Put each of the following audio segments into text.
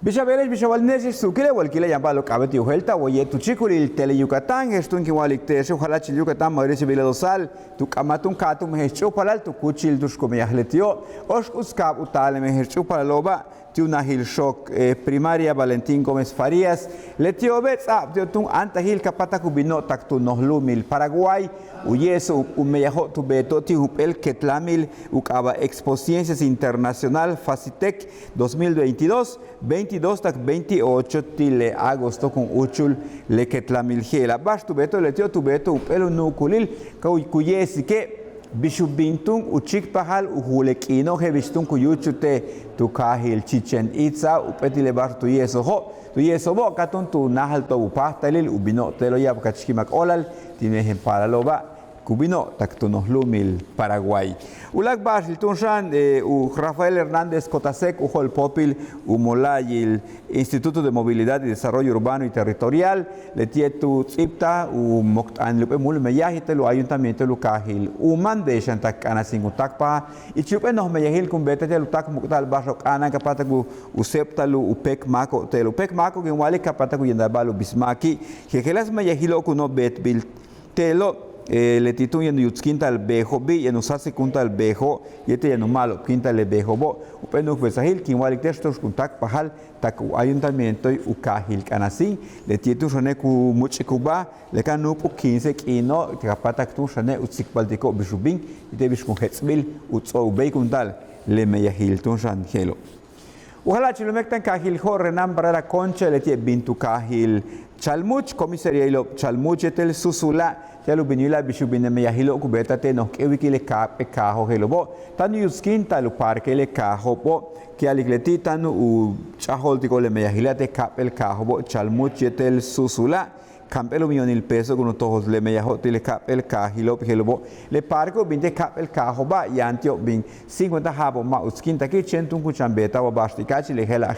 Bishabeles Bishabalnesis Sukile, Walkila Yambalo Cabeti Huelta, Oye tu Chicuri, Tele Yucatán, Estun Kiwalik, ojalá Chil Yucatán, Mauricio Viladosal, tu Kamatun Katum Hecho Palal, tu Kuchil Dushkomiahletio, Oskuskab Utaleme Hecho Palaloba, Tiuna Hill Shock Primaria, Valentín Gómez Farías, Letio Betz, Abdiotun Antahil Capata Cubino, Tactu Nohlumil, Paraguay, Uyeso, Umeyajo, Tubeto, Tihupel, Ketlamil, Ucaba Exposiencias Internacional, Facitec 2022, 22 tak 28 tile agosto con uchul le Ketlamil Gela. Bash Tubeto, Letio Tubeto, Upelo Nukulil, Kuyesi que Bishubintun, Uchik Pahal, Uhulekino, Hevistun Kuyuchute, Tukahil, Chichen Itza, Upetile Bar Tuyeso Ho, Tuyeso Bo, Katun, Tu Nahal to Upahtalil, Ubino, Teloyab, Kachkimak Olal, Tinehem Paraloba. Cubino, Tactonohlumil, Paraguay. Ulag Basil Tunshan, Rafael Hernández Cotasec, Ujol Popil, Umolayil, Instituto de Movilidad y Desarrollo Urbano y Territorial, Letietu Tzipta, Moktan Lupe Mul Meyahite, lo Ayuntamiento Lucajil, Uman de Shantakana Singutakpa, y Chupe nos Meyahil Kumbete, Lutak Muktal Barrok Ana, Capataku, Useptalu, Upek Mako, Telupek Mako, que Wali Capataku Yandabalu Bismaki, Jegelas Meyahilo Kuno Betbil, Telo. Le titun yenu yutskinta al bejo bi yenu sasi kunta al bejo yete yenu malo kinta le bejo bo upenu besahil kinwalik testos kuntak pahal tak ayuntamiento ukahil kanasi le titu shone ku muchikuba le kanupu 15 kino kapatak tu shone utsikbaltiko bishubin ite bishkun hetsbil utso ubei kuntal le meyahil tun shan helo Ojalá chilumectan kahil ho renam barara concha le tie bintu kahil chalmuch komisaria ilo chalmuch etel susula Yalu binila bishubine meyahilo kubeta te no kewiki le kap e kaho helobo tanu yuskin talu parke le kaho bo que aligleti tanu u chaholtiko le meyahila te kap el kaho bo chalmuch etel susula campelo milionil peso con todos le meyahoti le kap el kahilo helobo le parko binte kap el kaho ba yantio bin 50 habo ma uskin taki centum kuchambeta wa bastikachi le hela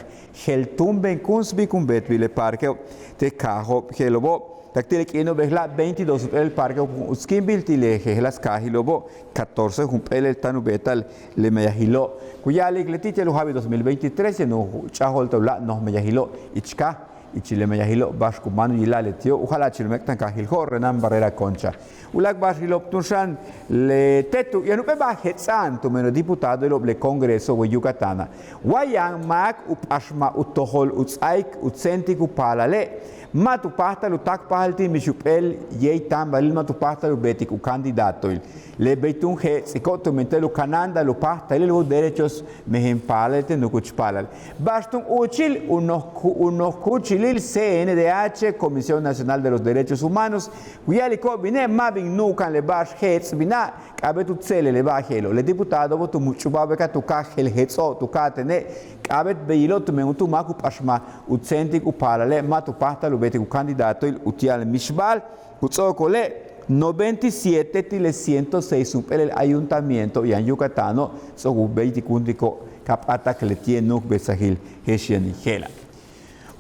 heltum ben kunsbi kumbet le parke te kaho helobo Tactile Kino Behla 22 el parque Uskin Biltile, Gelas Kahilobo, 14 Jumpel el Tanu Betal, Le Meyahilo, Kuyalik Letitia Lujavi 2023, no Chahol Tola, no Meyahilo, Ichka, Ichile Meyahilo, Bashkumanu y la Letio, Ujala Chilmectan Kahilho, Renan Barrera Concha. Ulak Bashilo Tunshan, Le Tetu, Yanupe Bajetzan, tu meno diputado el Oble Congreso de Yucatana. Wayang Mak Upashma Utohol Utsaik, Utsentik Upalale. Matu pasta lu tak palti mishupel yei tambalil matu pasta lu betik u candidato le beitun he sikoto mentelu cananda lu pasta lu derechos mehimpalete no kuchpalal bastun uchil uno kuchilil CNDH Comisión Nacional de los Derechos Humanos kuyaliko bine mabin nukan le bash hets bina kabetu tsele le bajelo le diputado botu muchubabeka tu kahel hetso tu katene kabet beilo tu mengutu maku pashma utsentik u parale matu pasta lu betik u candidato il utial mishbal kutsokole 97 tile 106 supel el ayuntamiento y en Yucatano sogu 20 kundiko kapata que le tiene nuk besahil heshian hela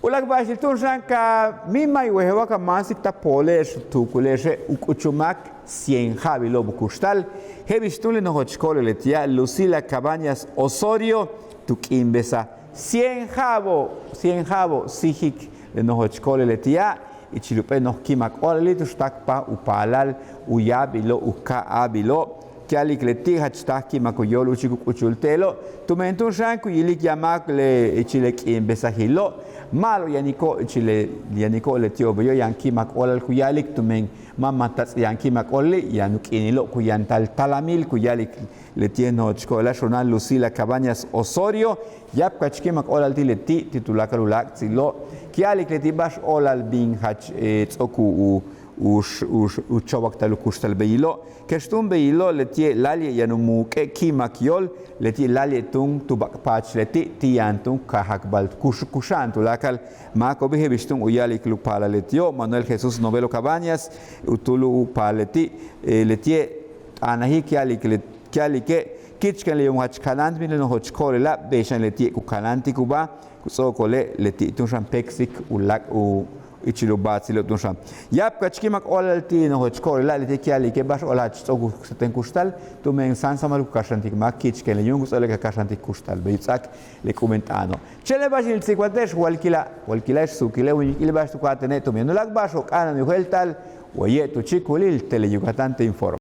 ulak bashil tunsanka mima iwehewa ka masik ta polesh tukuleshe ukuchumak 100 javilo bukustal hebistule no hochkole le tia Lucila Cabañas Osorio tukimbesa 100 javo sihik le no hochkole le tia y chilupe nos kimak olali tustakpa upalal uyabilo ukaabilo kialik leti hachtak makuyol uchikuk uchultelo tumentun shanku yilik yamak le chilek imbesahilo malo yaniko chile yaniko le tiobo yankimak olal kuyalik tumen mamatats yankimak olli yanuk inilo kuyantal talamil kuyalik le tieno chkola shonal Lucila Cabañas Osorio yap kachkimak olal tileti titulakalulak zilo kialik leti bash olal bin hach tsoku u chobak talukustal beilo kestum beilo leti lalie yanumuke kimakyol leti lalie tung tubak pach leti tiantung kahakbal kushantu lakal mako behebistung uyalik lupala letio Manuel Jesús Novelo Cabañas utulu paleti leti anahi kialike kitchkan le hach kalant min no hoch kolela beshan leti ku kalanti kuba kusokole leti tushan peksik ulak u ichilubatsi lo tunsa. Yap kachkimak olaltino hochkor la litikiali ke bash olach togu ten kustal tu men sansa malu kashantik makich ke le yungus ole kashantik kustal beitsak le comentano. Chele bash il 50 walkila sukile unikile bash tu katene tu menulak bash ok ana ni heltal oye tu chikulil tele Yucatán te informa.